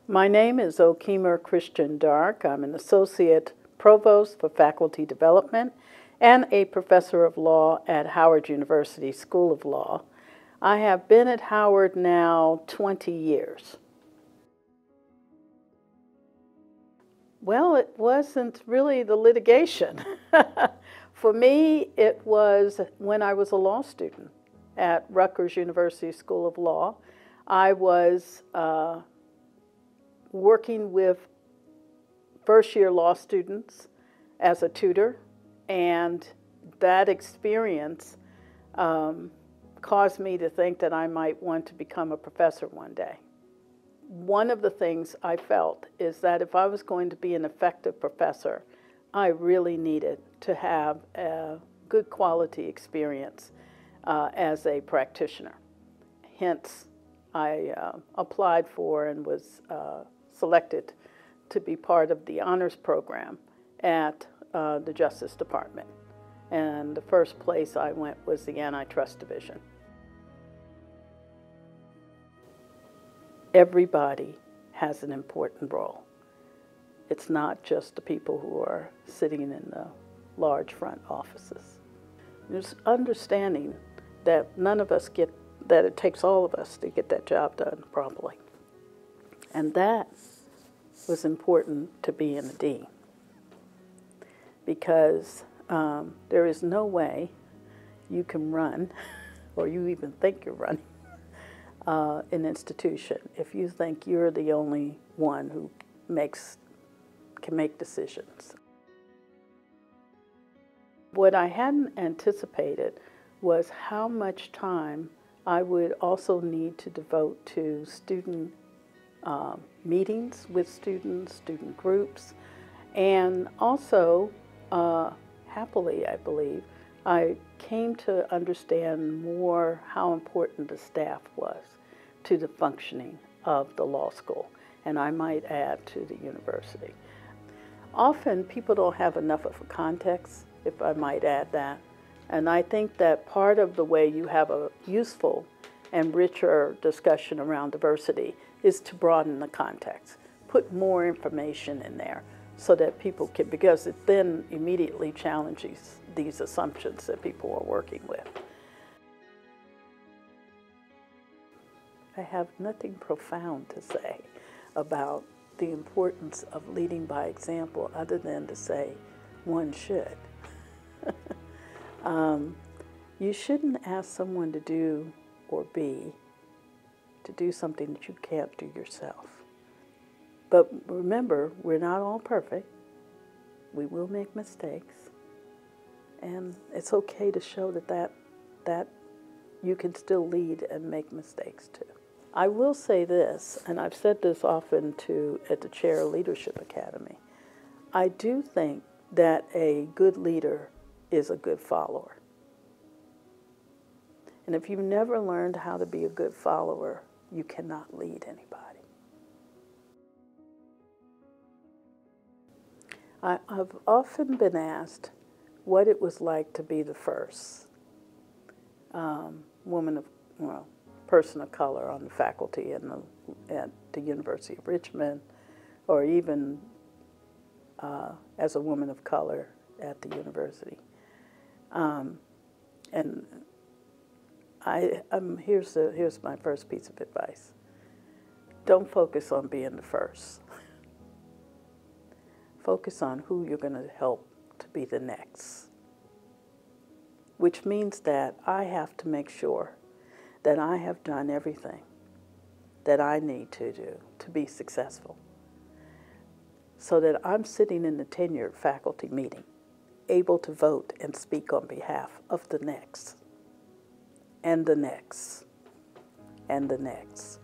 My name is Okianer Christian Dark. I'm an Associate Provost for Faculty Development and a Professor of Law at Howard University School of Law. I have been at Howard now 20 years. Well, it wasn't really the litigation. For me, it was when I was a law student at Rutgers University School of Law. I was working with first-year law students as a tutor, and that experience caused me to think that I might want to become a professor one day. One of the things I felt is that if I was going to be an effective professor, I really needed to have a good quality experience as a practitioner. Hence, I applied for and was selected to be part of the honors program at the Justice Department. And the first place I went was the Antitrust Division. Everybody has an important role. It's not just the people who are sitting in the large front offices. There's understanding that none of us get, that it takes all of us to get that job done properly. And that was important to being a dean, because there is no way you can run, or you even think you're running, an institution if you think you're the only one who can make decisions. What I hadn't anticipated was how much time I would also need to devote to student meetings with students, student groups, and also, happily, I believe, I came to understand more how important the staff was to the functioning of the law school, and I might add to the university. Often people don't have enough of a context, if I might add that, and I think that part of the way you have a useful and richer discussion around diversity is to broaden the context, put more information in there so that people can, because it then immediately challenges these assumptions that people are working with. I have nothing profound to say about the importance of leading by example other than to say one should. You shouldn't ask someone to do or be to do something that you can't do yourself. But remember, we're not all perfect. We will make mistakes. And it's okay to show that you can still lead and make mistakes too. I will say this, and I've said this often at the Chair Leadership Academy. I do think that a good leader is a good follower. And if you've never learned how to be a good follower, you cannot lead anybody. I've often been asked what it was like to be the first person of color on the faculty at the University of Richmond, or even as a woman of color at the university. And here's my first piece of advice. Don't focus on being the first. Focus on who you're going to help to be the next. Which means that I have to make sure that I have done everything that I need to do to be successful, so that I'm sitting in the tenured faculty meeting, able to vote and speak on behalf of the next, and the next, and the next.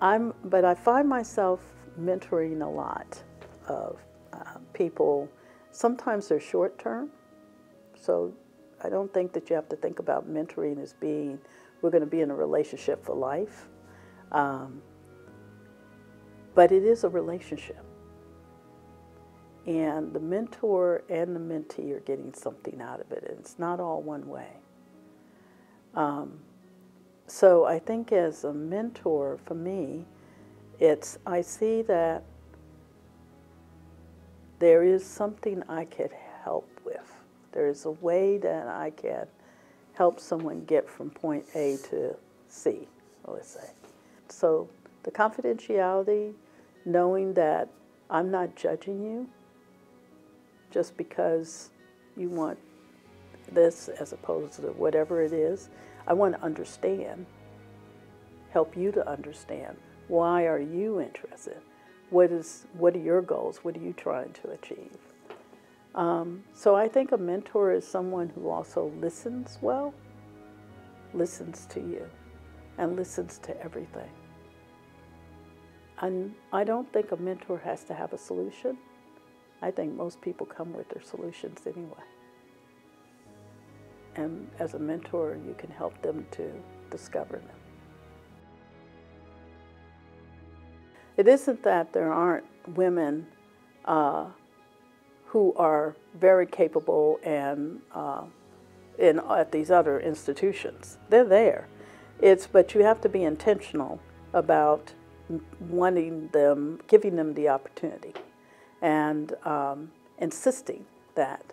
But I find myself mentoring a lot of people. Sometimes they're short term, so I don't think that you have to think about mentoring as being, we're going to be in a relationship for life. But it is a relationship. And the mentor and the mentee are getting something out of it. It's not all one way. So I think as a mentor, for me, I see that there is something I could help with. There is a way that I can help someone get from point A to C, let's say. So the confidentiality, knowing that I'm not judging you just because you want this as opposed to whatever it is. I want to understand, help you to understand. Why are you interested? What are your goals? What are you trying to achieve? So I think a mentor is someone who also listens well, listens to you, and listens to everything. And I don't think a mentor has to have a solution. I think most people come with their solutions anyway. And as a mentor, you can help them to discover them. It isn't that there aren't women who are very capable and at these other institutions. They're there. But you have to be intentional about wanting them, giving them the opportunity, and insisting that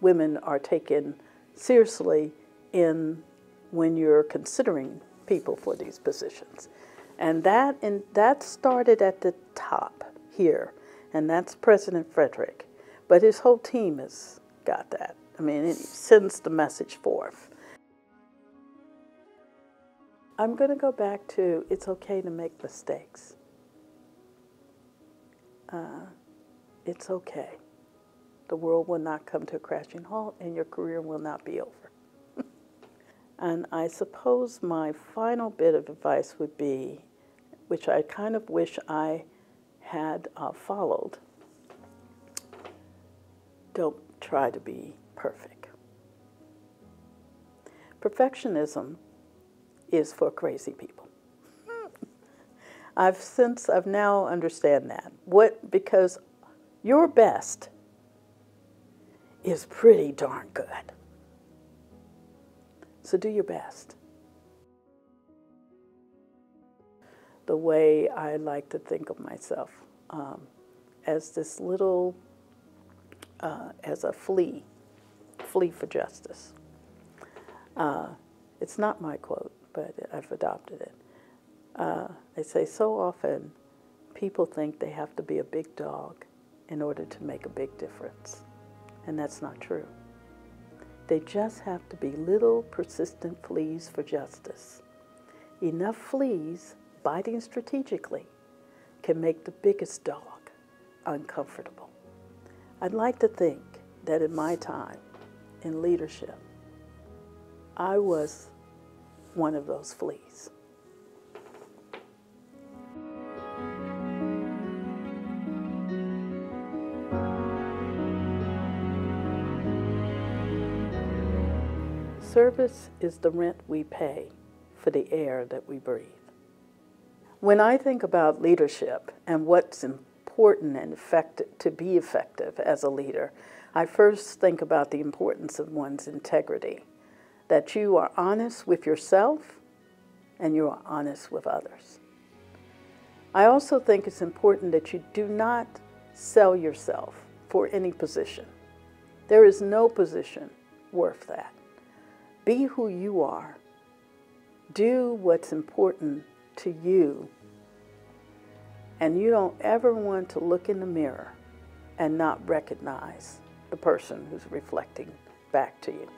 women are taken seriously when you're considering people for these positions. And that started at the top here, and that's President Frederick. But his whole team has got that. I mean, it sends the message forth. I'm going to go back to it's okay to make mistakes. It's okay. The world will not come to a crashing halt, and your career will not be over. And I suppose my final bit of advice would be, which I kind of wish I had followed, don't try to be perfect. Perfectionism is for crazy people. I've now understand that. Because your best is pretty darn good. So do your best. The way I like to think of myself as this little, as a flea for justice. It's not my quote, but I've adopted it. I say so often people think they have to be a big dog in order to make a big difference, and that's not true. They just have to be little persistent fleas for justice. Enough fleas biting strategically can make the biggest dog uncomfortable. I'd like to think that in my time in leadership, I was one of those fleas. Service is the rent we pay for the air that we breathe. When I think about leadership and what's important and to be effective as a leader, I first think about the importance of one's integrity, that you are honest with yourself and you are honest with others. I also think it's important that you do not sell yourself for any position. There is no position worth that. Be who you are. Do what's important to you. And you don't ever want to look in the mirror and not recognize the person who's reflecting back to you.